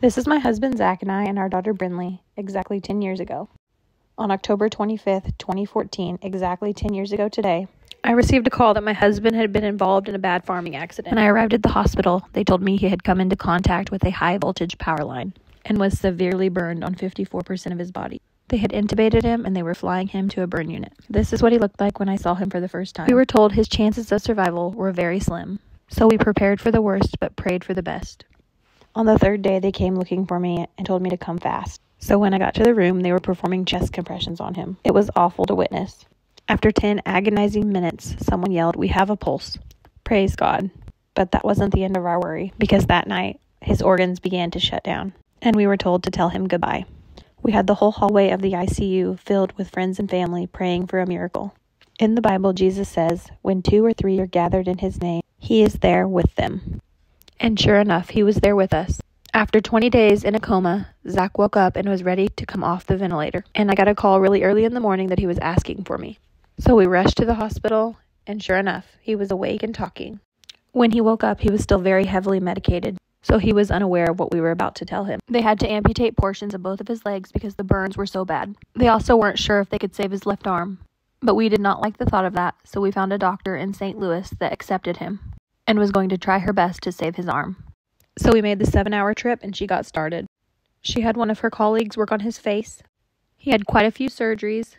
This is my husband Zach and I and our daughter Brinley exactly 10 years ago. On October 25th, 2014, exactly 10 years ago today, I received a call that my husband had been involved in a bad farming accident. When I arrived at the hospital, they told me he had come into contact with a high voltage power line and was severely burned on 54% of his body. They had intubated him and they were flying him to a burn unit. This is what he looked like when I saw him for the first time. We were told his chances of survival were very slim, so we prepared for the worst but prayed for the best. On the third day, they came looking for me and told me to come fast. So when I got to the room, they were performing chest compressions on him. It was awful to witness. After 10 agonizing minutes, someone yelled, "We have a pulse." Praise God. But that wasn't the end of our worry, because that night, his organs began to shut down, and we were told to tell him goodbye. We had the whole hallway of the ICU filled with friends and family praying for a miracle. In the Bible, Jesus says, when 2 or 3 are gathered in his name, he is there with them. And sure enough, he was there with us. After 20 days in a coma, Zach woke up and was ready to come off the ventilator. And I got a call really early in the morning that he was asking for me. So we rushed to the hospital, and sure enough, he was awake and talking. When he woke up, he was still very heavily medicated, so he was unaware of what we were about to tell him. They had to amputate portions of both of his legs because the burns were so bad. They also weren't sure if they could save his left arm. But we did not like the thought of that, so we found a doctor in St. Louis that accepted him and was going to try her best to save his arm. So we made the 7-hour trip and she got started. She had one of her colleagues work on his face. He had quite a few surgeries.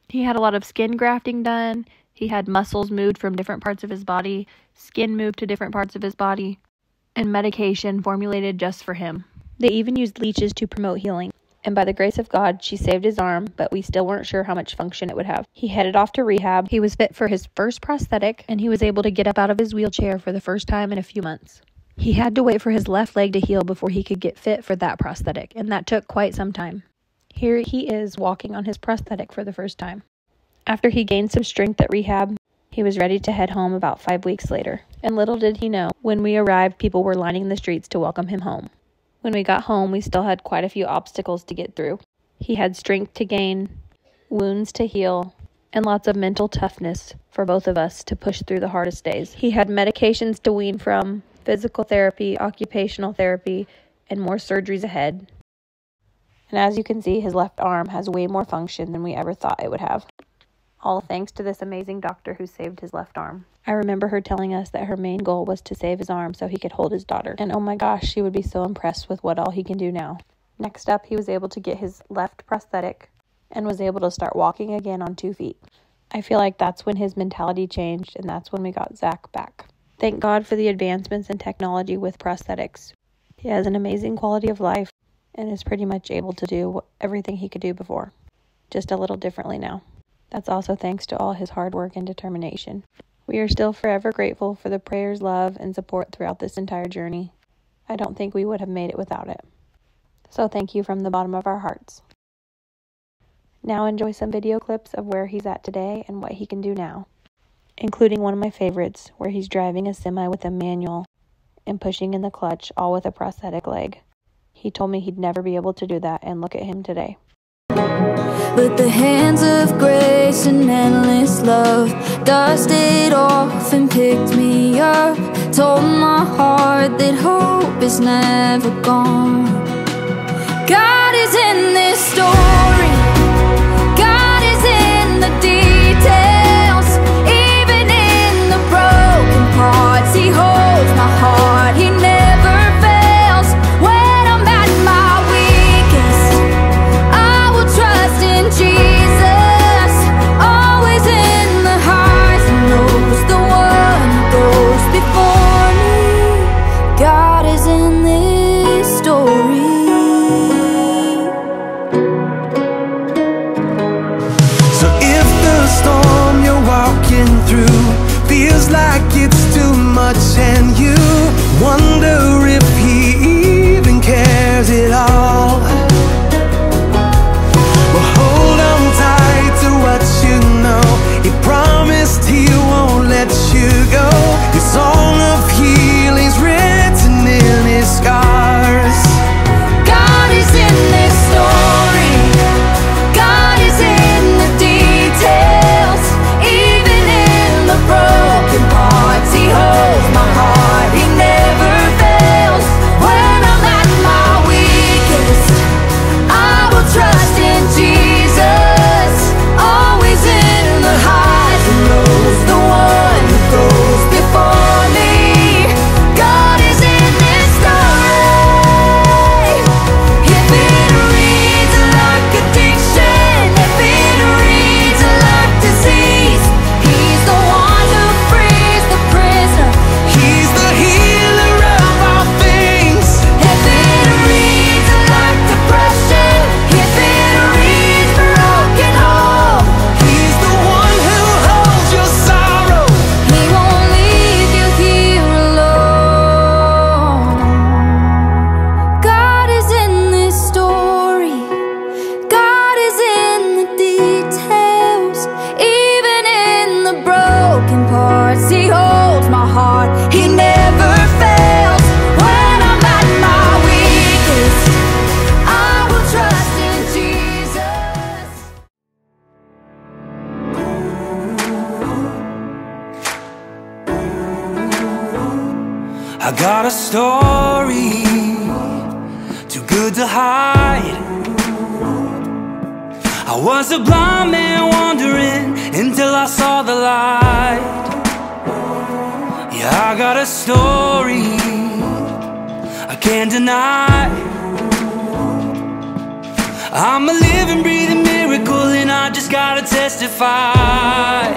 He had a lot of skin grafting done. He had muscles moved from different parts of his body, skin moved to different parts of his body, and medication formulated just for him. They even used leeches to promote healing. And by the grace of God, she saved his arm, but we still weren't sure how much function it would have. He headed off to rehab. He was fit for his first prosthetic, and he was able to get up out of his wheelchair for the first time in a few months. He had to wait for his left leg to heal before he could get fit for that prosthetic, and that took quite some time. Here he is walking on his prosthetic for the first time. After he gained some strength at rehab, he was ready to head home about 5 weeks later. And little did he know, when we arrived, people were lining the streets to welcome him home. When we got home, we still had quite a few obstacles to get through. He had strength to gain, wounds to heal, and lots of mental toughness for both of us to push through the hardest days. He had medications to wean from, physical therapy, occupational therapy, and more surgeries ahead. And as you can see, his left arm has way more function than we ever thought it would have. All thanks to this amazing doctor who saved his left arm. I remember her telling us that her main goal was to save his arm so he could hold his daughter. And oh my gosh, she would be so impressed with what all he can do now. Next up, he was able to get his left prosthetic and was able to start walking again on 2 feet. I feel like that's when his mentality changed, and that's when we got Zach back. Thank God for the advancements in technology with prosthetics. He has an amazing quality of life and is pretty much able to do everything he could do before, just a little differently now. That's also thanks to all his hard work and determination. We are still forever grateful for the prayers, love, and support throughout this entire journey. I don't think we would have made it without it. So thank you from the bottom of our hearts. Now enjoy some video clips of where he's at today and what he can do now, including one of my favorites, where he's driving a semi with a manual and pushing in the clutch, all with a prosthetic leg. He told me he'd never be able to do that, and look at him today. But the hands of grace and endless love dusted off and picked me up, told my heart that hope is never gone. God is in this story, God is in the details, even in the broken parts. He holds my heart, He never fails. When I'm at my weakest, I will trust in Jesus. Always in the highs and lows, the one who goes before me. God is in this story. got a story too good to hide. I was a blind man wandering until I saw the light. Yeah, I got a story I can't deny. I'm a living, breathing miracle, and I just gotta testify.